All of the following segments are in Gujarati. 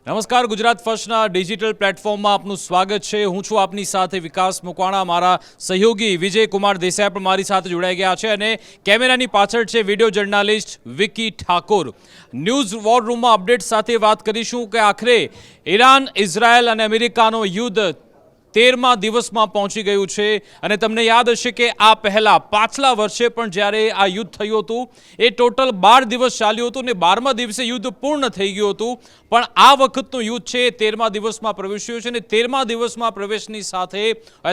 નમસ્કાર, ગુજરાત ફર્સ્ટના ડિજિટલ પ્લેટફોર્મમાં આપનું સ્વાગત છે। હું છું આપની સાથે વિકાસ મુકવાણા। મારા સહયોગી વિજય કુમાર દેસાઈ પણ મારી સાથે જોડાઈ ગયા છે અને કેમેરાની પાછળ છે video journalist Vicky Thakor. News war રૂમમાં અપડેટ સાથે વાત કરીશું કે આખરે ઈરાન, ઇઝરાયલ અને અમેરિકાનો યુદ્ધ 13મા દિવસમાં પહોંચી ગયું છે અને તમને યાદ હશે કે આ પહેલા પાછલા વર્ષે પણ જ્યારે આ યુદ્ધ થયું હતું એ ટોટલ 12 દિવસ ચાલ્યું હતું અને 12મા દિવસે યુદ્ધ પૂર્ણ થઈ ગયું હતું, પણ આ વખતનું યુદ્ધ છે 13મા દિવસમાં પ્રવેશ્યું છે અને 13મા દિવસમાં પ્રવેશની સાથે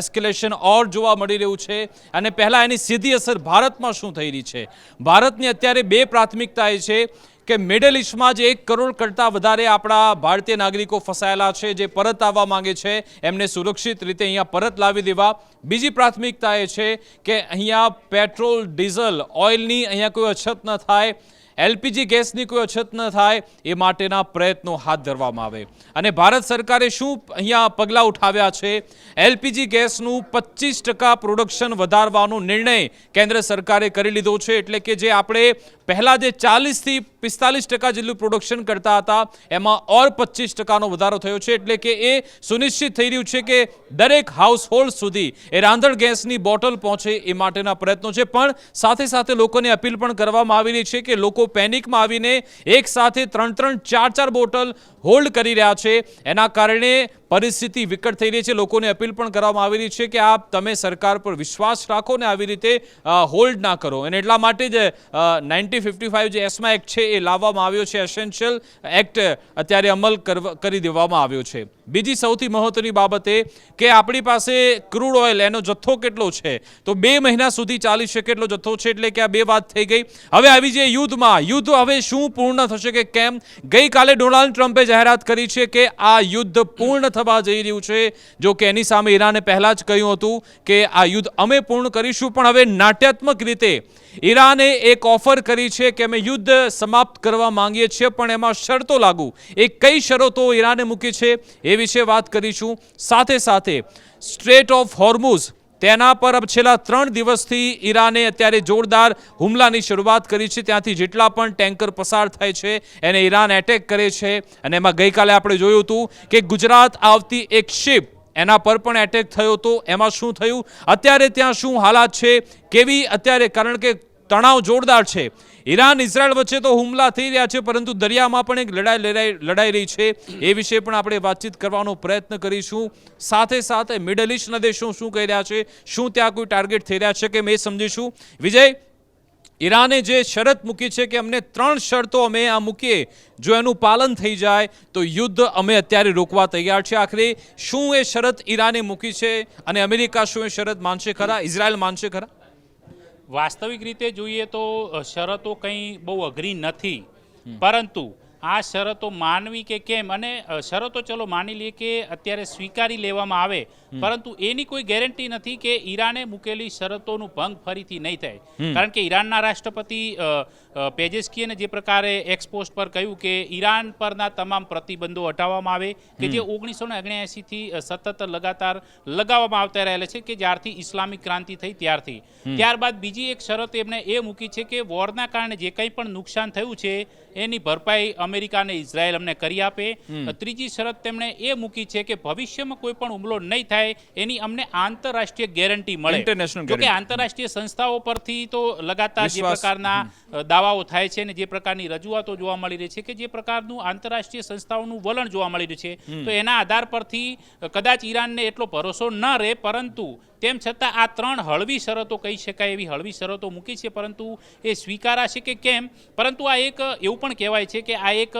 એસ્કેલેશન ઓર જોવા મળી રહ્યું છે અને પહેલા એની સીધી અસર ભારતમાં શું થઈ રહી છે। ભારતની અત્યારે બે પ્રાથમિકતા એ છે કે મિડલ ઇસ્ટમાં જે 1 કરોડ કરતાં વધારે આપણા ભારતીય નાગરિકો ફસાયેલા છે, જે પરત આવવા માંગે છે, એમને સુરક્ષિત રીતે અહીંયા પરત લાવી દેવા। બીજી પ્રાથમિકતા એ છે કે અહીંયા પેટ્રોલ, ડીઝલ, ઓઇલની અહીંયા કોઈ અછત ન થાય, એલપીજી ગેસની કોઈ અછત ન થાય, એ માટેના પ્રયત્નો હાથ ધરવામાં આવે। અને ભારત સરકારે શું અહીંયા પગલાં ઉઠાવ્યા છે? એલપીજી ગેસનું 25% પ્રોડક્શન વધારવાનો નિર્ણય કેન્દ્ર સરકારે કરી લીધો છે, એટલે કે જે આપણે પહેલાં જે 40થી 45% જેટલું પ્રોડક્શન કરતા હતા એમાં ઓર 25%નો વધારો થયો છે, એટલે કે એ સુનિશ્ચિત થઈ રહ્યું છે કે દરેક હાઉસહોલ્ડ સુધી એ રાંધણ ગેસની બોટલ પહોંચે એ માટેના પ્રયત્નો છે। પણ સાથે સાથે લોકોને અપીલ પણ કરવામાં આવી રહી છે કે લોકો પેનિકમાં આવીને એક સાથે 3-3, 4-4 બોટલ હોલ્ડ કરી રહ્યા છે, એના કારણે પરિસ્થિતિ વિકટ થઈ રહી છે। લોકોને અપીલ પણ કરવામાં આવી રહી છે કે આપ તમે સરકાર પર વિશ્વાસ રાખો ને આવી રીતે હોલ્ડ ના કરો, અને એટલા માટે જ 1955 જે એસ્મા એક્ટ છે એ લાવવામાં આવ્યો છે, એસેન્શિયલ એક્ટ અત્યારે અમલ કરી દેવામાં આવ્યો છે। બીજી સૌથી મહત્વની બાબત એ કે આપણી પાસે ક્રૂડ ઓઇલ એનો જથ્થો કેટલો છે, તો 2 મહિના સુધી ચાલી શકે એટલો જથ્થો છે, એટલે કે આ બે વાત થઈ ગઈ। હવે આવી જે યુદ્ધ હવે શું પૂર્ણ થશે કે કેમ? ગઈકાલે ડોનાલ્ડ ટ્રમ્પે જાહેરાત કરી છે કે આ યુદ્ધ પૂર્ણ થવા જઈ રહ્યું છે, જો કે એની સામે ઈરાને પહેલા જ કહ્યું હતું કે આ યુદ્ધ અમે પૂર્ણ કરીશું, પણ હવે નાટ્યાત્મક રીતે ઈરાને એક ઓફર કરી છે કે અમે યુદ્ધ સમાપ્ત કરવા માંગીએ છીએ, પણ એમાં શરતો લાગુ। એ કઈ શરતો ઈરાને મૂકી છે એ વિશે વાત કરીશું। સાથે સાથે સ્ટ્રેટ ઓફ હોર્મુઝ તેના પર છેલ્લા 3 દિવસથી ઈરાને અત્યારે જોરદાર હુમલાની શરૂઆત કરી છે। ત્યાંથી જેટલા પણ ટેન્કર પસાર થાય છે એને ઈરાન એટેક કરે છે, અને એમાં ગઈકાલે આપણે જોયું હતું કે ગુજરાત આવતી એક શિપ એના પર પણ એટેક થયો હતો। એમાં શું થયું, અત્યારે ત્યાં શું હાલાત છે, કેવી અત્યારે, કારણ કે તણાવ જોરદાર છે। ઈરાન ઇઝરાયલ વચ્ચે તો હુમલા થઈ રહ્યા છે, પરંતુ દરિયામાં પણ એક લડાઈ રહી છે, એ વિશે પણ આપણે વાતચીત કરવાનો પ્રયત્ન કરીશું। સાથે સાથે મિડલ ઇસ્ટના દેશો શું કહી રહ્યા છે, શું ત્યાં કોઈ ટાર્ગેટ થઈ રહ્યા છે કે મેં સમજીશું। વિજય, ઈરાને જે શરત મૂકી છે કે અમને 3 શરતો અમે આ મૂકીએ, જો એનું પાલન થઈ જાય તો યુદ્ધ અમે અત્યારે રોકવા તૈયાર છે। આખરે શું એ શરત ઈરાને મૂકી છે અને અમેરિકા શું એ શરત માનશે ખરા, ઇઝરાયલ માનશે ખરા? વાસ્તવિક રીતે જોઈએ તો શરતો કંઈ બહુ અઘરી નથી, પરંતુ આ શરતો માનવી કે કેમ, અને શરતો ચલો માની લઈએ કે અત્યારે સ્વીકારી લેવામાં આવે, પરંતુ એની કોઈ ગેરંટી નથી કે ઈરાને મૂકેલી શરતોનું ભંગ ફરીથી નહીં થાય। કારણ કે ઈરાનના રાષ્ટ્રપતિ પેજેસ્કીને જે પ્રકારે એક્સપોસ્ટ પર કહ્યું કે ઈરાન પરના તમામ પ્રતિબંધો હટાવવામાં આવે કે જે 1979થી સતત લગાતાર લગાવવામાં આવતા રહેલા છે, કે જ્યારથી ઇસ્લામિક ક્રાંતિ થઈ ત્યારથી। ત્યારબાદ બીજી એક શરત એમણે એ મૂકી છે કે વોરના કારણે જે કંઈ પણ નુકસાન થયું છે એની ભરપાઈ અમેરિકા અને ઇઝરાયલ અમને કરી આપે। ત્રીજી શરત તેમણે એ મૂકી છે કે ભવિષ્યમાં કોઈ પણ હુમલો નહીં થાય એની અમને આંતરરાષ્ટ્રીય ગેરંટી મળે। જો કે આંતરરાષ્ટ્રીય સંસ્થાઓ પરથી તો લગાતાર જે પ્રકારના દાવાઓ થાય છે અને જે પ્રકારની રજૂઆતો જોવા મળી રહી છે, કે જે પ્રકારનું આંતરરાષ્ટ્રીય સંસ્થાઓનું વલણ જોવા મળી રહ્યું છે, તો એના આધાર પરથી કદાચ ઈરાનને એટલો ભરોસો ન રહે, પરંતુ તેમ છતાં આ 3 હળવી શરતો કહી શકાય એવી હળવી શરતો મૂકી છે, પરંતુ એ સ્વીકારાશે કે કેમ? પરંતુ આ એક એવું પણ કહેવાય છે કે આ એક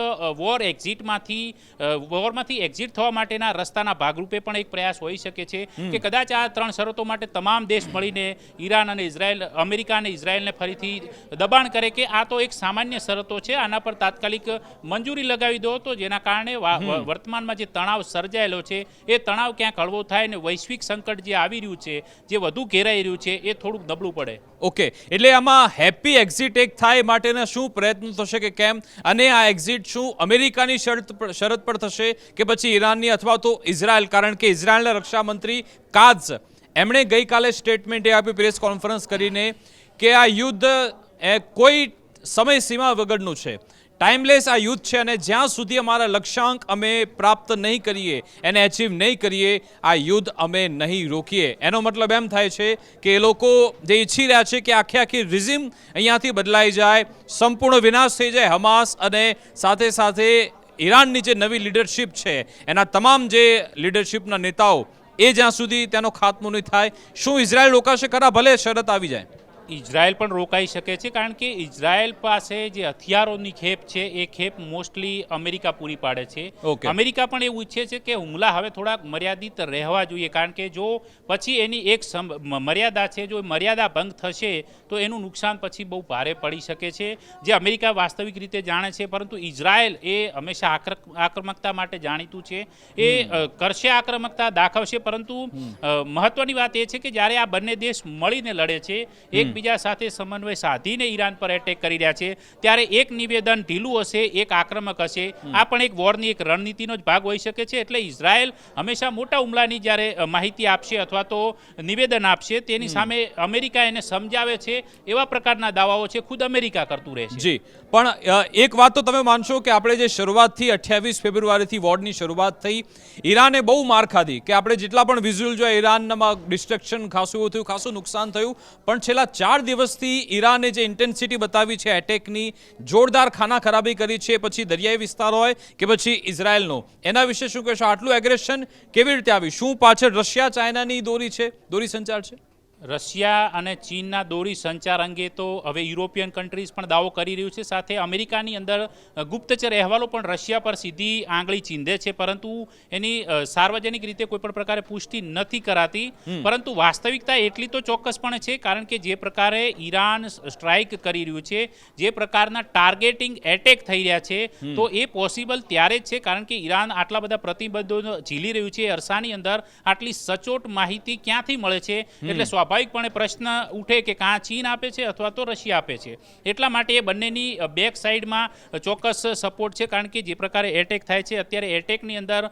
વોરમાંથી એક્ઝિટ થવા માટેના રસ્તાના ભાગરૂપે પણ એક પ્રયાસ હોઈ શકે છે કે કદાચ આ 3 શરતો માટે તમામ દેશ મળીને ઈરાન અને ઇઝરાયલ, અમેરિકા અને ઇઝરાયલને ફરીથી દબાણ કરે કે આ તો એક સામાન્ય શરતો છે, આના પર તાત્કાલિક મંજૂરી લગાવી દો, તો જેના કારણે વર્તમાનમાં જે તણાવ સર્જાયેલો છે એ તણાવ ક્યાંક હળવો થાય અને વૈશ્વિક સંકટ જે આવી રહ્યું છે, જે વધુ ઘેરાઈ રહ્યું છે, એ થોડુંક નબળું પડે। ઓકે, એટલે આમાં હેપી એક્ઝિટ એક થાય માટેના શું પ્રયત્ન થશે કે કેમ, અને આ એક્ઝિટ શું અમેરિકાની શરત પર થશે કે પછી ઈરાનની અથવા તો ઇઝરાયલ? કારણ કે ઇઝરાયલના રક્ષામંત્રી કાઝ એમણે ગઈકાલે સ્ટેટમેન્ટ આપી પ્રેસ કોન્ફરન્સ કરીને કે આ યુદ્ધ કોઈ સમય સીમા વગરનું છે, ટાઈમલેસ આ યુદ્ધ છે અને જ્યાં સુધી અમારા લક્ષ્યાંક અમે પ્રાપ્ત નહીં કરીએ, એને અચીવ નહીં કરીએ, આ યુદ્ધ અમે નહીં રોકીએ. એનો મતલબ એમ થાય છે કે એ લોકો જે ઈચ્છી રહ્યા છે કે આખી રિઝિમ અહીંયાથી બદલાઈ જાય, સંપૂર્ણ વિનાશ થઈ જાય હમાસ, અને સાથે સાથે ઈરાનની જે નવી લીડરશિપ છે એના તમામ જે લીડરશિપના નેતાઓ એ જ્યાં સુધી તેનો ખાત્મો નહીં થાય. શું ઇઝરાયલ રોકાશે ખરા ભલે શરત આવી જાય? ઇઝરાયલ પણ રોકાઈ શકે છે, કારણ કે ઇઝરાયલ પાસે જે હથિયારોની ખેપ છે એ ખેપ મોસ્ટલી અમેરિકા પૂરી પાડે છે. Okay. અમેરિકા પણ એવું ઈચ્છે છે કે હુમલા હવે થોડાક મર્યાદિત રહેવા જોઈએ, કારણ કે જો પછી એની એક મર્યાદા છે, જો મર્યાદા ભંગ થશે તો એનું નુકસાન પછી બહુ ભારે પડી શકે છે, જે અમેરિકા વાસ્તવિક રીતે જાણે છે. પરંતુ ઇઝરાયલ એ હંમેશા આક્રમકતા માટે જાણીતું છે, એ કરશે, આક્રમકતા દાખવશે. પરંતુ મહત્વની વાત એ છે કે જ્યારે આ બંને દેશ મળીને લડે છે, એકબીજા સાથે સમન્વય સાધીને ઈરાન પર એટેક કરી રહ્યા છે, ત્યારે એક નિવેદન ઢીલું હશે, એક આક્રમક હશે. આ પણ એક વોરની એક રણનીતિનો જ ભાગ હોઈ શકે છે. એટલે ઇઝરાયલ હંમેશા મોટા હુમલાની જ્યારે માહિતી આપશે અથવા તો નિવેદન આપશે, તેની સામે અમેરિકા એને સમજાવે છે, એવા પ્રકારના દાવાઓ છે ખુદ અમેરિકા કરતું રહેશે. જી, પણ એક વાત તો તમે માનશો કે આપણે જે શરૂઆતથી 28 ફેબ્રુઆરીથી વોરની શરૂઆત થઈ, ઈરાને બહુ માર ખાધી, કે આપણે જેટલા પણ વિઝ્યુઅલ જોયા ઈરાનમાં ડિસ્ટ્રક્શન ખાસું થયું, ખાસું નુકસાન થયું. પણ છેલ્લા 4 દિવસથી ઈરાને જે ઇન્ટેન્સિટી બતાવી છે એટેકની, જોરદાર ખાના ખરાબી કરી છે, પછી દરિયાઈ વિસ્તાર હોય કે પછી ઇઝરાયલનો, એના વિશે શું કહેશો? આટલું એગ્રેશન કેવી રીતે આવી? શું પાછળ રશિયા ચાઇનાની દોરી સંચાર છે? રશિયા અને ચીનના દોરી સંચાર અંગે તો હવે યુરોપિયન કન્ટ્રીઝ પણ દાવો કરી રહ્યું છે. સાથે અમેરિકાની અંદર ગુપ્તચર અહેવાલો પણ રશિયા પર સીધી આંગળી ચીંધે છે, પરંતુ એની સાર્વજનિક રીતે કોઈ પણ પ્રકારે પુષ્ટિ નથી કરાતી. પરંતુ વાસ્તવિકતા એટલી તો ચોક્કસપણે છે, કારણ કે જે પ્રકારે ઈરાન સ્ટ્રાઇક કરી રહ્યું છે, જે પ્રકારના ટાર્ગેટિંગ એટેક થઈ રહ્યા છે, તો એ પોસિબલ ત્યારે જ છે કારણ કે ઈરાન આટલા બધા પ્રતિબંધો ઝીલી રહ્યું છે. અરસાની અંદર આટલી સચોટ માહિતી ક્યાંથી મળે છે? એટલે સ્વાભાવિકપણે પ્રશ્ન ઉઠે કે કાં ચીન આપે છે અથવા તો રશિયા આપે છે. એટલા માટે એ બંનેની બેક સાઈડમાં ચોક્કસ સપોર્ટ છે, કારણ કે જે પ્રકારે એટેક થાય છે, અત્યારે એટેકની અંદર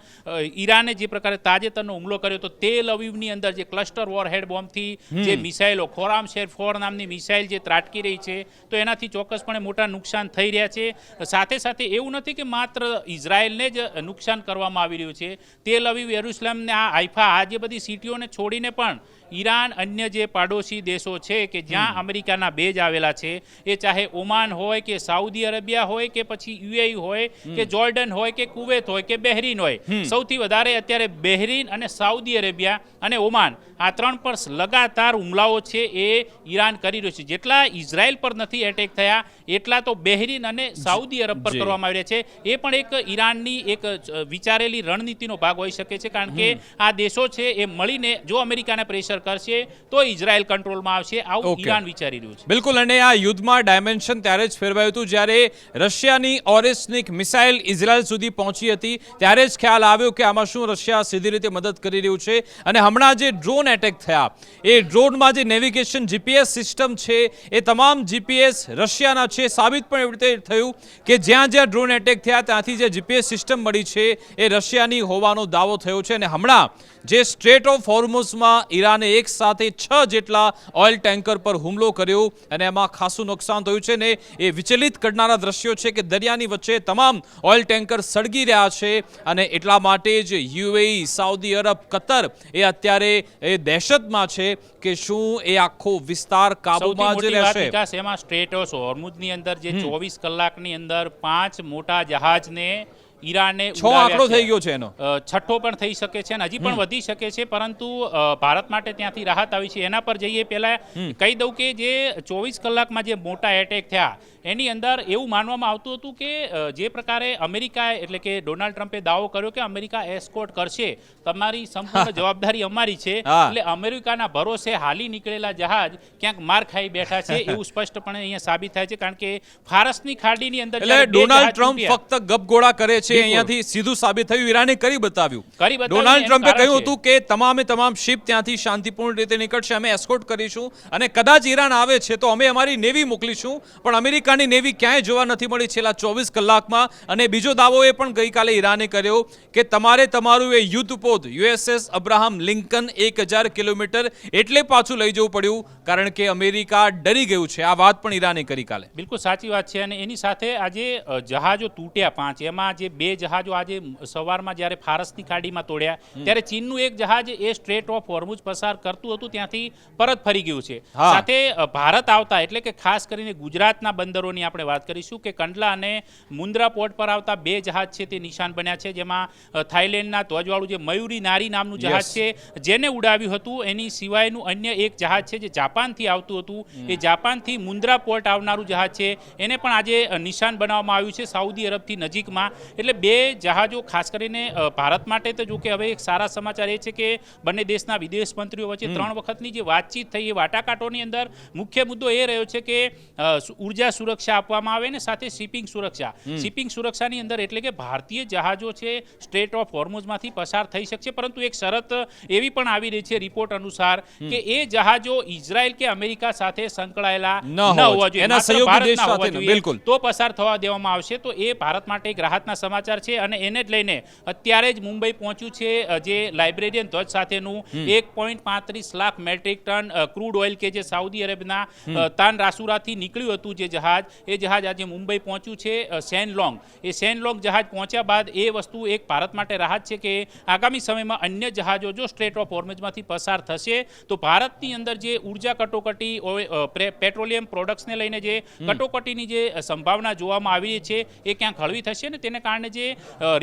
ઈરાને જે પ્રકારે તાજેતરનો હુમલો કર્યો તો તેલ અવીવની અંદર જે ક્લસ્ટર વોર હેડ બોમ્બથી જે મિસાઇલો, ખોરામ શેર 4 નામની મિસાઇલ જે ત્રાટકી રહી છે, તો એનાથી ચોક્કસપણે મોટા નુકસાન થઈ રહ્યા છે. સાથે સાથે એવું નથી કે માત્ર ઇઝરાયલને જ નુકસાન કરવામાં આવી રહ્યું છે. તેલ અવીવ, યરુશલેમ ને આ હાઇફા, આ જે બધી સિટીઓને છોડીને પણ ઈરાન અન્ય જે પાડોશી દેશો છે કે જ્યાં અમેરિકાના બેઝ આવેલા છે, એ ચાહે ઓમાન હોય કે સાઉદી અરેબિયા હોય કે પછી યુએઈ હોય કે જોર્ડન હોય કે કુવેત હોય કે બહેરીન હોય, સૌથી વધારે અત્યારે બહેરીન અને સાઉદી અરેબિયા અને ઓમાન, આ 3 પર લગાતાર હુમલાઓ છે એ ઈરાન કરી રહ્યું છે. જેટલા ઇઝરાયલ પર નથી એટેક થયા, એટલા તો બહેરીન અને સાઉદી અરબ પર કરવામાં આવી રહ્યા છે. એ પણ એક ઈરાનની એક વિચારેલી રણનીતિનો ભાગ હોઈ શકે છે, કારણ કે આ દેશો છે એ મળીને જો અમેરિકાને પ્રેશર કરશે તો ઇઝરાયલ કંટ્રોલમાં આવશે, આવું ઈરાન વિચારી રહ્યું છે. બિલકુલ. અને આ યુદ્ધમાં ડાયમેન્શન ત્યારે જ ફેરવાયું હતું જ્યારે રશિયાની ઓરેસ્નિક મિસાઇલ ઇઝરાયલ સુધી પહોંચી હતી, ત્યારે જ ખ્યાલ આવ્યો કે આમાં શું રશિયા સીધી રીતે મદદ કરી રહ્યું છે. અને હમણાં જે ડ્રોન એટેક થયા, એ ડ્રોનમાં જે નેવિગેશન જીપીએસ સિસ્ટમ છે, એ તમામ જીપીએસ રશિયાના છે. સાબિત પણ એવી રીતે થયું કે જ્યાં જ્યાં ડ્રોન એટેક થયા ત્યાંથી જે જીપીએસ સિસ્ટમ મળી છે એ રશિયાની હોવાનો દાવો થયો છે. અને હમણાં જે સ્ટ્રેટ ઓફ હોર્મુઝમાં ઈરાને એક સાથે 6 જેટલા ઓઇલ ટેન્કર પર હુમલો કર્યો અને એમાં ખાસું નુકસાન થયું છે. ને એ વિચલિત કરનારા દ્રશ્યો છે કે દરિયાની વચ્ચે તમામ ઓઇલ ટેન્કર સળગી રહ્યા છે. અને એટલા માટે જ યુએઈ, સાઉદી અરબ, કતર એ અત્યારે એ દહેશતમાં છે કે શું એ આખો વિસ્તાર કાબૂમાં જ રહેશે. વિકાસ એમાં સ્ટ્રેટ ઓફ હોર્મુઝની અંદર જે 24 કલાકની અંદર 5 મોટા જહાજને ઈરાને 6 આંકડો થઈ ગયો છે, એનો 6ઠ્ઠો પણ થઈ શકે છે અને હજી પણ વધી શકે છે. પરંતુ ભારત માટે ત્યાંથી રાહત આવી છે. એના પર જઈએ પહેલા કહી દઉં કે જે 24 કલાકમાં જે મોટા એટેક થયા, એની અંદર એવું માનવામાં આવતું હતું કે જે પ્રકારે અમેરિકાએ, એટલે કે ડોનાલ્ડ ટ્રમ્પે દાવો કર્યો કે અમેરિકા એસ્કોર્ટ કરશે, તમારી સંપૂર્ણ જવાબદારી અમારી છે, એટલે અમેરિકાના ભરોસે હાલી નીકળેલા જહાજ ક્યાંક માર ખાઈ બેઠા છે, એવું સ્પષ્ટપણે અહીંયા સાબિત થાય છે. કારણ કે ફારસની ખાડીની અંદર ડોનાલ્ડ ટ્રમ્પ ફક્ત ગપગોળા કરે છે, અહીંયાથી સીધું સાબિત થયું. ઈરાને કરી બતાવ્યું. ડોનાલ્ડ ટ્રમ્પે કહ્યું હતું કે તમામ શિપ ત્યાંથી શાંતિપૂર્ણ રીતે નીકળશે, અમે એસ્કોર્ટ કરીશું, અને કદાચ ઈરાન આવે છે તો અમે અમારી નેવી મોકલીશું, પણ અમેરિકા પ્રકારની નેવી ક્યાંય જોવા નથી મળી છેલ્લા 24 કલાકમાં. અને બીજો દાવો એ પણ ગઈકાલે ઈરાને કર્યો કે તમારે તમારું એ યુદ્ધપોત USS અબ્રાહમ લિંકન 1000 કિલોમીટર એટલે પાછું લઈ જવું પડ્યું કારણ કે અમેરિકા ડરી ગયું છે. આ વાત પણ ઈરાને કરી કાલે. બિલકુલ સાચી વાત છે. અને એની સાથે આજે જહાજો તૂટ્યા 5, એમાં જે 2 જહાજો આજે સવારમાં જ્યારે ફારસની ખાડીમાં તોડ્યા ત્યારે ચીનનું એક જહાજ એ સ્ટ્રેટ ઓફ હોર્મુઝ પસાર કરતું હતું ત્યાંથી પરત ફરી ગયું છે. સાથે ભારત આવતા એટલે કે ખાસ કરીને ગુજરાતના બંદરોની આપણે વાત કરીશું કે કંડલા અને મુન્દ્રા પોર્ટ પર આવતા 2 જહાજ છે તે નિશાન બન્યા છે, જેમાં થાઈલેન્ડના ધ્વજવાળું જે મયુરી નારી નામનું જહાજ છે જેને ઉડાવ્યું હતું. એની સિવાયનું અન્ય એક જહાજ છે જે જાપાનથી આવતું હતું. એ જાપાનથી મુન્દ્રા પોર્ટ આવનારું જહાજ છે એને પણ આજે નિશાન બનાવવામાં આવ્યું છે સાઉદી અરબથી નજીકમાં. એટલે 2 જહાજો ખાસ કરીને ભારત માટે તો જો કે હવે એક સારા સમાચાર એ છે કે બંને દેશના વિદેશ મંત્રીઓ વચ્ચે 3 વખતની જે વાતચીત થઈ એ વાટાઘાટોની અંદર મુખ્ય મુદ્દો એ રહ્યો છે કે ઉર્જા સુરક્ષા આપવામાં આવે ને સાથે શિપિંગ સુરક્ષા. શિપિંગ સુરક્ષાની અંદર એટલે કે ભારતીય જહાજો છે સ્ટ્રેટ ઓફ હોર્મુઝમાંથી પસાર થઈ શકશે, પરંતુ એક શરત એવી પણ આવી રહી છે રિપોર્ટ અનુસાર કે એ જહાજો ઇઝરાયલ કે અમેરિકા સાથે સંકળાયેલા ન હોવા જોઈએ, એના સહયોગી દેશ સાથે બિલકુલ તો પસાર થવા દેવામાં આવશે. તો એ ભારત માટે એક રાહતના સમાચાર છે. અને એને જ લઈને અત્યારે જ મુંબઈ પહોંચ્યું છે જે લાઇબ્રેરિયન ધ્વજ સાથેનું 1.35 lakh metric tonne crude oil કે જે સાઉદી અરેબિયાના તાન રાસુરાથી નીકળ્યું હતું જે જહાજ, એ જહાજ આજે મુંબઈ પહોંચ્યું છે સેનલોંગ. એ સેનલોંગ જહાજ પહોંચ્યા બાદ એ વસ્તુ એક ભારત માટે રાહત છે કે આગામી સમયમાં અન્ય જહાજો જો સ્ટ્રેટ ઓફ હોર્મુઝમાંથી પસાર થશે તો ભારતની અંદર જે ઉર્જા કટોકટી પેટ્રોલિયમ પ્રોડક્ટ્સને લઈને જે કટોકટીની જે સંભાવના જોવામાં આવી છે એ ક્યાંક હળવી થશે ને તેને કારણે જે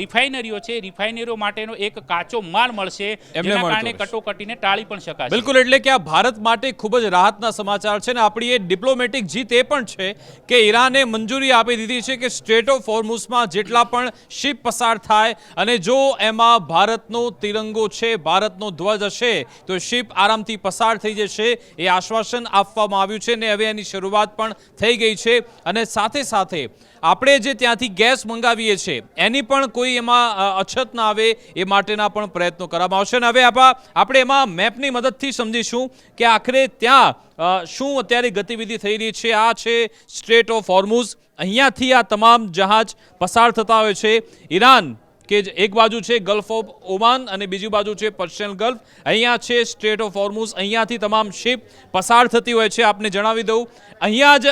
રિફાઇનરીઓ છે રિફાઇનરીઓ માટેનો એક કાચો માલ મળશે જેના કારણે કટોકટીને ટાળી પણ શકાશે. બિલકુલ, એટલે કે આ ભારત માટે ખૂબ જ રાહતના સમાચાર છે ને આપણી એ ડિપ્લોમેટિક જીત એ પણ છે કે ઈરાને મંજૂરી આપી દીધી છે કે સ્ટ્રેટ ઓફ હોર્મુઝમાં જેટલા પણ શિપ પસાર થાય અને જો એમાં ભારતનો તિરંગો છે, ભારતનો ધ્વજ હશે તો શિપ આરામથી પસાર થઈ જશે. એ આશ્વાસન આપવામાં આવ્યું છે ને હવે એની શરૂઆત પણ થઈ ગઈ છે. અને સાથે સાથે આપણે જે ત્યાંથી ગેસ મંગાવીએ છીએ એની પણ કોઈ એમાં અછત ના આવે એ માટેના પણ પ્રયત્નો કરવામાં આવશે. અને હવે આપણે એમાં મેપની મદદથી સમજીશું કે આખરે ત્યાં શું અત્યારે ગતિવિધિ થઈ રહી છે. આ છે સ્ટ્રેટ ઓફ હોર્મુઝ. અહીંયાથી આ તમામ જહાજ પસાર થતા હોય છે. ઈરાન કે એક બાજુ છે ગલ્ફ ઓફ ઓમાન અને બીજી બાજુ છે પર્શિયન ગલ્ફ. અહીંયા છે સ્ટ્રેટ ઓફ હોર્મુઝ. અહીંયાથી તમામ શિપ પસાર થતી હોય છે. આપને જણાવી દઉં અહીંયા જ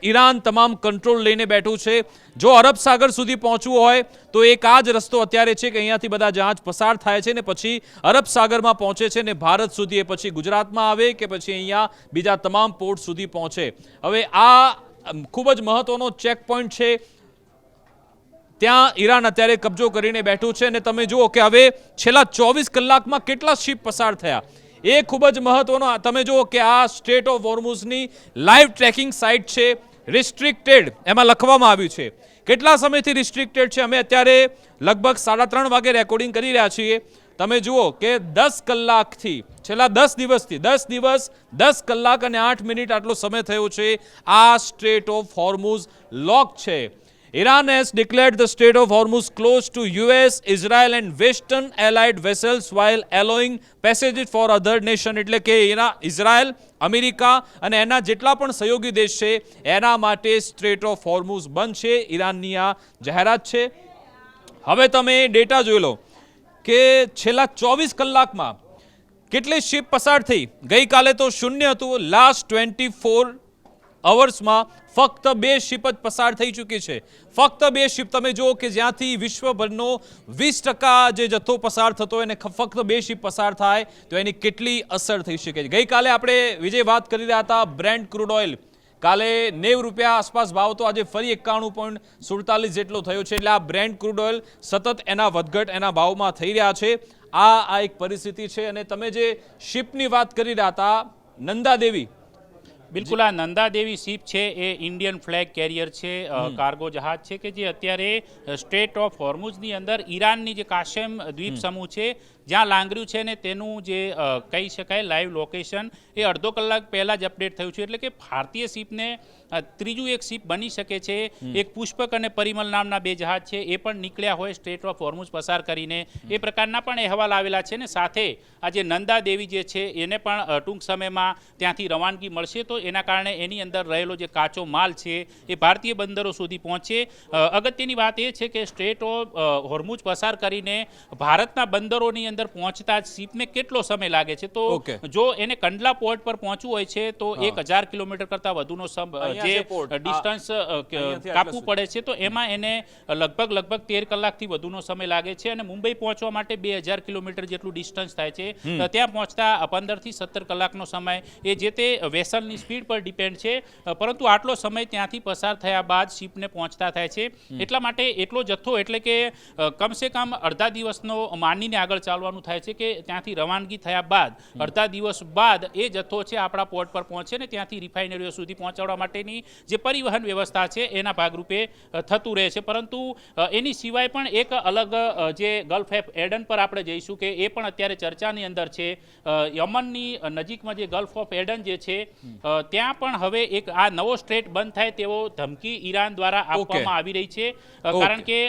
ઈરાન તમામ કંટ્રોલ લઈને બેઠું છે. જો અરબ સાગર સુધી પહોંચવું હોય તો એક આ જ રસ્તો અત્યારે છે કે અહીંયાથી બધા જહાજ પસાર થાય છે ને પછી અરબ સાગરમાં પહોંચે છે ને ભારત સુધી, એ પછી ગુજરાતમાં આવે કે પછી અહીંયા બીજા તમામ પોર્ટ સુધી પહોંચે. હવે આ ખૂબ જ મહત્વનો ચેક પોઈન્ટ છે. ત્યાં ઈરાન અત્યારે કબજો કરીને બેઠું છે અને તમે જુઓ કે હવે છેલ્લા 24 કલાકમાં કેટલા શિપ પસાર થયા એ ખૂબ જ મહત્વનો. તમે જુઓ કે આ સ્ટ્રેટ ઓફ હોર્મુઝની લાઈવ ટ્રેકિંગ સાઇટ છે. રિસ્ટ્રિક્ટેડ એમાં લખવામાં આવ્યું છે. કેટલા સમયથી રિસ્ટ્રિક્ટેડ છે? અમે અત્યારે લગભગ 3:30 વાગે રેકોર્ડિંગ કરી રહ્યા છીએ. તમે જુઓ કે 10 કલાકથી છેલ્લા 10 દિવસથી 10 દિવસ 10 કલાક અને 8 મિનિટ આટલો સમય થયો છે આ સ્ટ્રેટ ઓફ હોર્મુઝ લોક છે. Iran has declared the Strait of Hormuz closed to US, Israel and Western allied vessels while allowing passage for other nation. એટલે કે ઇઝરાયલ, અમેરિકા અને એના જેટલા પણ સહયોગી દેશ છે એના માટે સ્ટ્રેટ ઓફ હોર્મુઝ બંધ છે. ઈરાનની આ જાહેરાત છે. હવે તમે ડેટા જોઈ લો કે છેલ્લા 24 કલાકમાં કેટલી શિપ પસાર થઈ. ગઈકાલે તો શૂન્ય હતું. લાસ્ટ 24 અવર્સમાં ફક્ત 2 શિપ જ પસાર થઈ ચૂકી છે. ફક્ત 2 શિપ. તમે જુઓ કે જ્યાંથી વિશ્વભરનો 20% જે જથ્થો પસાર થતો હોય એને ફક્ત 2 શિપ પસાર થાય તો એની કેટલી અસર થઈ શકે છે. ગઈકાલે આપણે વિજય વાત કરી રહ્યા હતા બ્રેન્ટ ક્રૂડ ઓઇલ કાલે 90 રૂપિયા આસપાસ ભાવ તો આજે ફરી 91.47 જેટલો થયો છે. એટલે આ બ્રેન્ટ ક્રૂડ ઓઇલ સતત એના વધઘટ એના ભાવમાં થઈ રહ્યા છે. આ એક પરિસ્થિતિ છે. અને તમે જે શિપની વાત કરી રહ્યા હતા નંદા દેવી, બિલકુલ આ નંદાદેવી શિપ છે એ ઇન્ડિયન ફ્લેગ કેરિયર છે, કાર્ગો જહાજ છે કે જે અત્યારે સ્ટ્રેટ ઓફ હોર્મુઝની અંદર ઈરાનની જે કાશેમ દ્વીપ સમૂહ છે જ્યાં લાંગર્યું છે ને તેનું જે કહી શકાય લાઈવ લોકેશન એ અડધો કલાક પહેલાં જ અપડેટ થયું છે. એટલે કે ભારતીય શિપને ત્રીજું એક શિપ બની શકે છે. એક પુષ્પક અને પરિમલ નામના બે જહાજ છે, એ પણ નીકળ્યા હોય સ્ટ્રેટ ઓફ હોર્મુઝ પસાર કરીને. એ પ્રકારના પણ અહેવાલ આવેલા છે ને સાથે આ જે નંદા દેવી જે છે એને પણ ટૂંક સમયમાં ત્યાંથી રવાનગી મળશે, તો એના કારણે એની અંદર રહેલો જે કાચો માલ છે એ ભારતીય બંદરો સુધી પહોંચે. અગત્યની વાત એ છે કે સ્ટ્રેટ ઓફ હોર્મુઝ પસાર કરીને ભારતના બંદરોની અંદર પહોંચતા જ શિપને કેટલો સમય લાગે છે, તો જો એને કંડલા પોર્ટ પર પહોંચવું હોય છે તો 1000 કિલોમીટર કરતાં વધુનો જે ડિસ્ટન્સ કાપવું પડે છે, તો એમાં એને લગભગ 13 કલાકથી વધુનો સમય લાગે છે. અને મુંબઈ પહોંચવા માટે 2000 કિલોમીટર જેટલું ડિસ્ટન્સ થાય છે. ત્યાં પહોંચતા 15 થી 17 કલાકનો સમય એ જે તે વેસલની સ્પીડ પર ડિપેન્ડ છે, પરંતુ આટલો સમય ત્યાંથી પસાર થયા બાદ શિપને પહોંચતા થાય છે. એટલા માટે એટલો જથ્થો એટલે કે કમસે કમ અડધા દિવસનો માનીને આગળ ચાલવાનું થાય છે કે ત્યાંથી રવાનગી થયા બાદ અડધા દિવસ બાદ એ જથ્થો છે આપણા પોર્ટ પર પહોંચે ને ત્યાંથી રિફાઇનરીઓ સુધી પહોંચાડવા માટેની જે પરિવહન વ્યવસ્થા છે એના ભાગરૂપે થતું રહે છે. પરંતુ એની સિવાય પણ એક અલગ જે ગલ્ફ ઓફ એડન પર આપણે જઈશું કે એ પણ અત્યારે ચર્ચાની અંદર છે. યમનની નજીકમાં જે ગલ્ફ ઓફ એડન જે છે ત્યાં પણ હવે એક આ નવો સ્ટ્રેટ બંધ થાય તેવો ધમકી ઈરાન દ્વારા આપવામાં આવી રહી છે. કારણ કે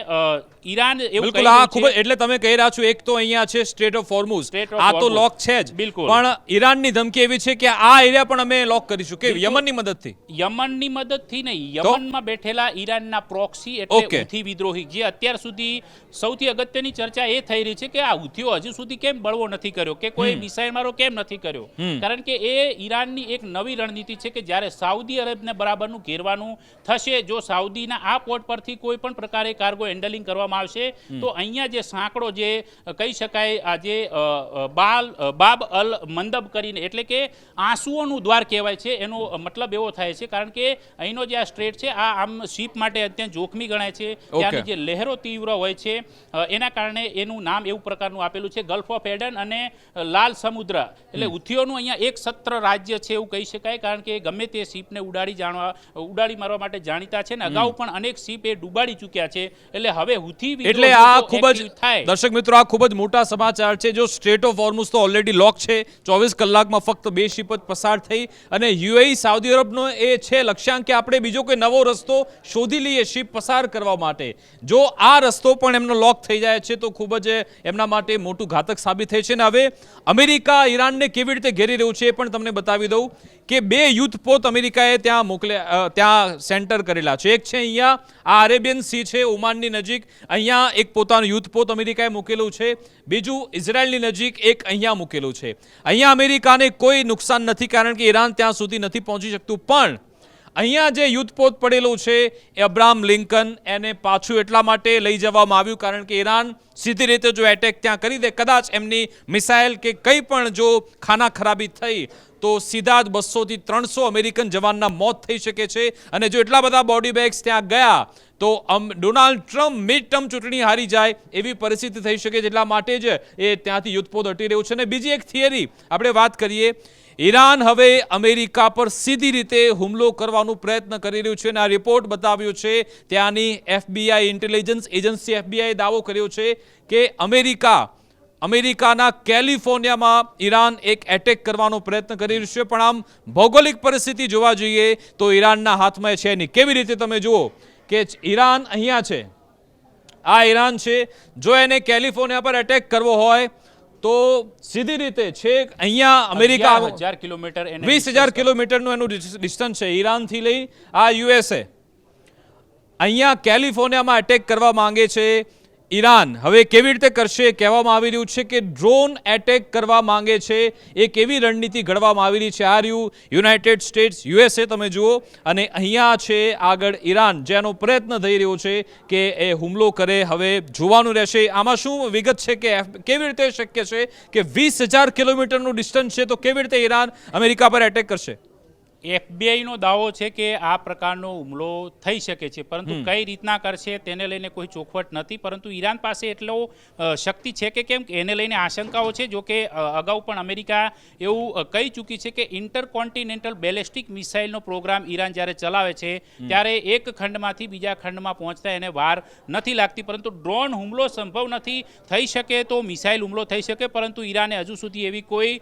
ઈરાન એવું કહી રહ્યું છે, એટલે તમે કહી રહ્યા છો એક તો અહીંયા છે સ્ટ્રેટ ઓફ હોર્મુઝ, આ તો લોક છે જ, બિલકુલ, પણ ઈરાનની ધમકી એવી છે કે આ એરિયા પણ અમે લોક કરીશું કે યમનની મદદથી નહીં, યમનમાં બેઠેલા ઈરાનના પ્રોક્સી એટલે હુથી વિદ્રોહી, જે અત્યાર સુધી સૌથી અગત્યની ચર્ચા એ થઈ રહી છે કે આ હુથીઓ હજુ સુધી કેમ બળવો નથી કર્યો કે કોઈ મિસાઇલ મારો કેમ નથી કર્યો. કારણ કે એ ઈરાનની એક નવી રણનીતિ છે કે જ્યારે સાઉદી અરબને બરાબરનું ઘેરવાનું થશે, જો સાઉદીના આ પોર્ટ પરથી કોઈ પણ પ્રકારે કાર્ગો હેન્ડલિંગ કરવામાં આવશે તો અહીંયા જે સાંકડો જે કહી શકાય આજે બાબ અલ મંદબ કરીને એટલે કે આંસુઓનું દ્વાર કહેવાય છે, એનો મતલબ એવો થાય છે કારણ કે અહીંનો જે આ સ્ટ્રેટ છે આ આમ શિપ માટે અત્યંત જોખમી ગણાય છે. ત્યાંની જે લહેરો તીવ્ર હોય છે એના કારણે એનું નામ એવું પ્રકારનું આપેલું છે ગલ્ફ ઓફ એડન અને લાલ સમુદ્ર. એટલે હુથીઓનું અહીંયા એક સત્ર રાજ્ય છે એવું કહી શકાય, કારણ કે ગમે તે શિપને ઉડાડી મારવા માટે જાણીતા છે ને અગાઉ પણ અનેક શિપ એ ડૂબાડી ચૂક્યા છે. એટલે હવે હુથી એટલે આ ખૂબ જ દર્શક મિત્રો આ ખૂબ જ મોટા સમાચાર છે. જો સ્ટ્રેટ ઓફ હોર્મુઝ તો ઓલરેડી લોક છે, 24 કલાકમાં ફક્ત 2 શિપ જ પસાર થઈ અને યુએઈ સાઉદી અરબનો એ છે લક્ષ્યાંક કે આપણે બીજો કોઈ નવો રસ્તો શોધી લઈએ શિપ પસાર કરવા માટે. જો આ રસ્તો પણ એમનો લોક થઈ જાય છે તો ખૂબ જ એમના માટે મોટું ઘાતક સાબિત થાય છે. ને હવે અમેરિકા ઈરાનને કેવી રીતે ઘેરી રહ્યું છે એ પણ તમને બતાવી દઉં કે 2 યુદ્ધપોત અમેરિકાએ ત્યાં સેન્ટર કરેલા છે. એક છે અહીંયા આ અરેબિયન સી છે ઓમાનની નજીક, અહીંયા એક પોતાનું યુદ્ધપોત અમેરિકાએ મૂકેલું છે. બીજું ઇઝરાયલની નજીક એક અહીંયા મૂકેલું છે. અહીંયા અમેરિકાને કોઈ નુકસાન નથી કારણ કે ઈરાન ત્યાં સુધી નથી પહોંચી શકતું, પણ અહીંયા જે યુદ્ધપોત પડેલું છે અબ્રાહમ લિંકન એને પાછું એટલા માટે લઈ જવામાં આવ્યું કારણ કે ઈરાન સીધી રીતે જો એટેક ત્યાં કરી દે, કદાચ એમની મિસાઇલ કે કંઈ પણ જો ખાના ખરાબી થઈ તો સીધા જ 200 થી 300 અમેરિકન જવાનના મોત થઈ શકે છે. અને જો એટલા બધા બોડી બેગ્સ ત્યાં ગયા તો ડોનાલ્ડ ટ્રમ્પ મિડ ટર્મ ચૂંટણી હારી જાય એવી પરિસ્થિતિ થઈ શકે છે. એટલા માટે જ એ ત્યાંથી યુદ્ધપોત હટી રહ્યું છે. અને બીજી એક થિયરી આપણે વાત કરીએ, ઈરાન હવે અમેરિકા પર સીધી રીતે હુમલો કરવાનો પ્રયત્ન કરી રહ્યું છે અને આ રિપોર્ટ બતાવ્યો છે ત્યાંની FBI ઇન્ટેલિજન્સ એજન્સી FBI દાવો કર્યો છે કે અમેરિકાના કેલિફોર્નિયામાં ઈરાન એક એટેક કરવાનો પ્રયત્ન કરી રહ્યું છે. પણ આમ ભૌગોલિક પરિસ્થિતિ જોવા જઈએ તો ઈરાનના હાથમાં છે નહીં. કેવી રીતે તમે જુઓ કે ઈરાન અહીંયા છે, આ ઈરાન છે, જો એને કેલિફોર્નિયા પર એટેક કરવો હોય તો સીધી રીતે છેક અહીંયા અમેરિકા 20,000 કિલોમીટરનું એનું ડિસ્ટન્સ છે ઈરાનથી લઈ આ USA. અહીંયા કેલિફોર્નિયામાં એટેક કરવા માંગે છે ઈરાન. હવે કેવી રીતે કરશે કહેવામાં આવી રહ્યું છે કે ડ્રોન એટેક કરવા માંગે છે. એક એવી રણનીતિ ઘડવામાં આવી રહી છે. આ રહ્યું યુનાઇટેડ સ્ટેટ્સ USA તમે જુઓ અને અહીંયા છે આગળ ઈરાન જેનો પ્રયત્ન થઈ રહ્યો છે કે એ હુમલો કરે. હવે જોવાનું રહેશે આમાં શું વિગત છે કે કેવી રીતે શક્ય છે કે 20,000 કિલોમીટરનું ડિસ્ટન્સ છે તો કેવી રીતે ઈરાન અમેરિકા પર એટેક કરશે. FBI નો દાવો છે કે આ પ્રકારનો હુમલો થઈ શકે છે, પરંતુ કઈ રીતના કરશે તેને લઈને કોઈ ચોખવટ નથી. પરંતુ ઈરાન પાસે એટલો શક્તિ છે કે કેમ એને લઈને આશંકાઓ છે. જો કે અગાઉ પણ અમેરિકા એવું કહી ચૂકી છે કે ઇન્ટરકોન્ટિનેન્ટલ બેલેસ્ટિક મિસાઇલનો પ્રોગ્રામ ઈરાન જ્યારે ચલાવે છે ત્યારે એક ખંડમાંથી બીજા ખંડમાં પહોંચતા એને વાર નથી લાગતી. પરંતુ ડ્રોન હુમલો સંભવ નથી, થઈ શકે તો મિસાઇલ હુમલો થઈ શકે, પરંતુ ઈરાને હજુ સુધી એવી કોઈ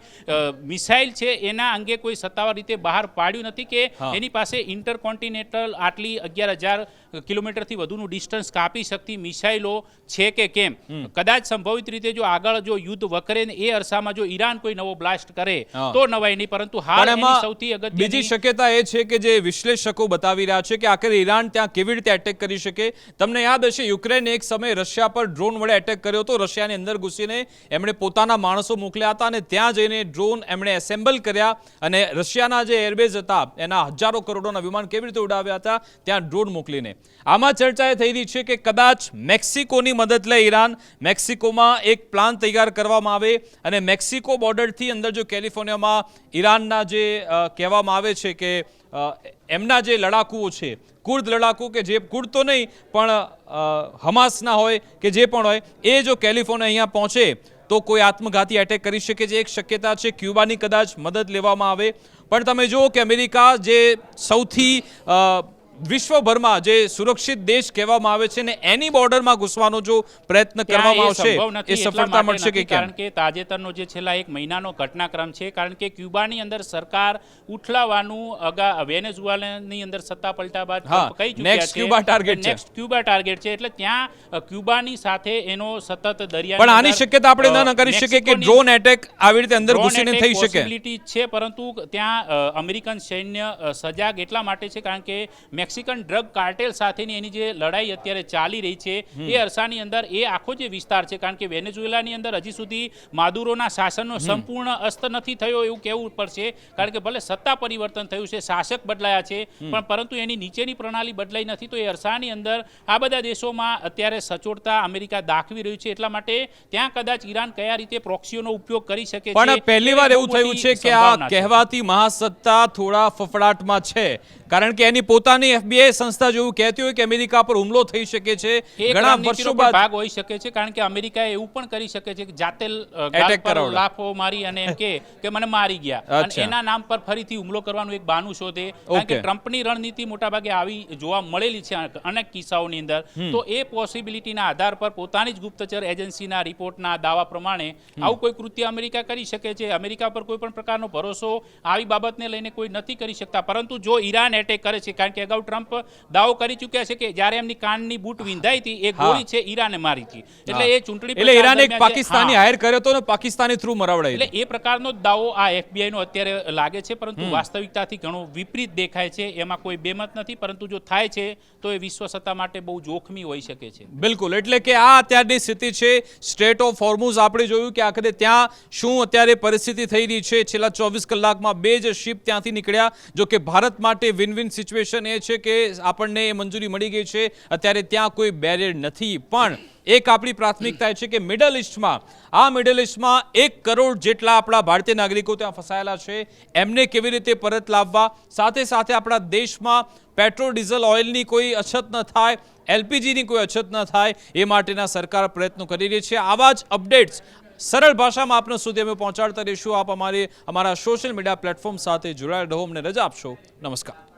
મિસાઇલ છે એના અંગે કોઈ સત્તાવાર રીતે બહાર પાડી પાડ્યું નથી કે હા. એની પાસે ઇન્ટરકોન્ટિનેન્ટલ આટલી 11,000 કિલોમીટરથી વધુનું ડિસ્ટન્સ કાપી શકતી મિસાઇલો છે કે કેમ. કદાચ સંભવિત રીતે જો આગળ જો યુદ્ધ વકરે ને એ અરસામાં જો ઈરાન કોઈ નવો બ્લાસ્ટ કરે હા. તો નવાઈ નહીં, પરંતુ હાલ પણ એની એમાં સૌથી બીજી અગત્યની શક્યતા એ છે કે જે વિશ્લેષકો બતાવી રહ્યા છે કે આખરે ઈરાન ત્યાં કેવી રીતે એટેક કરી શકે. તમને યાદ હશે યુક્રેને એક સમયે રશિયા પર ડ્રોન વડે એટેક કર્યો હતો. રશિયાની અંદર ઘૂસીને એમણે પોતાના માણસો મોકલ્યા હતા અને ત્યાં જઈને ડ્રોન એમણે એસેમ્બલ કર્યા અને રશિયાના જે એરબેઝ હતા એના હજારો કરોડોના વિમાન કેવી રીતે ઉડાવ્યા હતા ત્યાં ડ્રોન મોકલીને. આમાં ચર્ચા એ થઈ રહી છે કે કદાચ મેક્સિકોની મદદ લે ઈરાન, મેક્સિકોમાં એક પ્લાન તૈયાર કરવામાં આવે અને મેક્સિકો બોર્ડરથી અંદર જો કેલિફોર્નિયામાં ઈરાનના જે કહેવામાં આવે છે કે એમના જે લડાકુઓ છે, કુર્દ લડાકુ કે જે કુર્દ તો નહીં પણ હમાસના હોય કે જે પણ હોય, એ જો કેલિફોર્નિયા અહીંયા પહોંચે તો કોઈ આત્મઘાતી એટેક કરી શકે છે. એક શક્યતા છે ક્યુબાની કદાચ મદદ લેવામાં આવે. પણ તમે જુઓ કે અમેરિકા જે સૌથી વિશ્વભરમાં જે સુરક્ષિત દેશ કહેવામાં આવે છે ને એની બોર્ડરમાં ઘૂસવાનો જો પ્રયત્ન કરવામાં આવશે એ સફળતા મળશે કે કેમ? કારણ કે તાજેતરનો જે છેલ્લા એક મહિનાનો ઘટનાક્રમ છે, કારણ કે ક્યુબાની અંદર સરકાર ઉઠલાવાનું વેનેઝુએલાની અંદર સત્તા પલટા બાદ કહી ચૂક્યા નેક્સ્ટ ક્યુબા ટાર્ગેટ છે. નેક્સ્ટ ક્યુબા ટાર્ગેટ છે, એટલે ત્યાં ક્યુબાની સાથે એનો સતત દરિયા પણ આની શક્યતા આપણે ન કરી શકીએ કે ડ્રોન એટેક આવી રીતે અંદર ઘૂસીને થઈ શકે પોસિબિલિટી છે, પરંતુ ત્યાં અમેરિકન સૈન્ય સજાગ એટલા માટે છે કારણ કે મેક્સિકન ડ્રગ કાર્ટેલ સાથેની એની જે લડાઈ અત્યારે ચાલી રહી છે એ અરસાની અંદર એ આખો જે વિસ્તાર છે, કારણ કે વેનેઝુએલાની અંદર હજી સુધી માદુરોના શાસનનો સંપૂર્ણ અસ્ત નથી થયો એવું કહેવું પડશે, કારણ કે ભલે સત્તા પરિવર્તન થયું છે, શાસક બદલાયા છે, પણ પરંતુ એની નીચેની પ્રણાલી બદલાઈ નથી. તો એ અરસાની અંદર આ બધા દેશોમાં અત્યારે સચોટતા અમેરિકા દાખવી રહ્યું છે. એટલા માટે ત્યાં કદાચ ઈરાન કયા રીતે પ્રોક્સીઓનો ઉપયોગ કરી શકે છે. પણ પહેલીવાર એવું થયું છે કે આ કહેવાતી મહાસત્તા થોડા ફફડાટમાં છે, કારણ કે એની પોતાની FBI સંસ્થા જેવું કહેતી હોય કે અમેરિકા પર હુમલો થઈ શકે છે. ઘણા વર્ષો બાદ ભાગ હોઈ શકે છે, કારણ કે અમેરિકા એવું પણ કરી શકે છે કે જાતે એટેક કરો, લાફો મારી અને એમ કે મને મારી ગયા અને એના નામ પર ફરીથી હુમલો કરવાનું એક બહાનું શોધે. કારણ કે ટ્રમ્પની રણનીતિ મોટાભાગે આવી જોવા મળેલી છે અનેક કિસ્સાઓની અંદર. તો એ પોસિબિલિટીના આધાર પર પોતાની જ ગુપ્તચર એજન્સીના રિપોર્ટના દાવા પ્રમાણે આવું કોઈ કૃત્ય અમેરિકા કરી શકે છે. અમેરિકા પર કોઈ પણ પ્રકારનો ભરોસો આવી બાબતને લઈને કોઈ નથી કરી શકતા. પરંતુ જો ઈરાન એટેક કરે છે, કારણ કે અગાઉ ટ્રમ્પ દાવો કરી ચૂક્યા છે કે જ્યારે એમની કાનની બૂટ વિંધાઈ હતી એ ગોળી છે ઈરાને મારી હતી, એટલે એ ચૂંટણી એટલે ઈરાને એક પાકિસ્તાની હાયર કર્યો હતો ને પાકિસ્તાની થ્રુ મરાવડાઈ. એટલે એ પ્રકારનો દાવો આ FBI નો અત્યારે લાગે છે, પરંતુ વાસ્તવિકતાથી ઘણો વિપરીત દેખાય છે. એમાં કોઈ બેમત નથી, પરંતુ જો થાય છે તો એ વિશ્વ સત્તા માટે બહુ જોખમી હોઈ શકે છે. બિલકુલ, એટલે કે આ અત્યારની સ્થિતિ છે. સ્ટ્રેટ ઓફ હોર્મુઝ આપણે જોયું કે આખરે ત્યાં શું અત્યારે પરિસ્થિતિ થઈ રહી છે. છેલ્લા 24 કલાકમાં 2 જ શિપ ત્યાંથી નીકળ્યા. જો કે ભારત માટે વિન વિન સિચ્યુએશન એ છે કે આપણને એ મંજૂરી મળી ગઈ છે, અત્યારે ત્યાં કોઈ બેરિયર નથી. પણ એક આપણી પ્રાથમિકતા છે કે મિડલ ઇસ્ટમાં 1 કરોડ જેટલા આપણા ભારતીય નાગરિકો ત્યાં ફસાયેલા છે, એમને કેવી રીતે પરત લાવવા, સાથે સાથે આપણા દેશમાં પેટ્રોલ ડીઝલ ઓઇલની કોઈ અછત ન થાય, LPGની કોઈ અછત ન થાય, એ માટેના સરકાર પ્રયત્નો કરી રહી છે. આવા જ અપડેટ્સ સરળ ભાષામાં આપને સુધી અમે પહોંચાડતા રહીશું. આપ અમારા સોશિયલ મીડિયા પ્લેટફોર્મ સાથે જોડાયેલા રહો. અમને રજા આપશો. નમસ્કાર.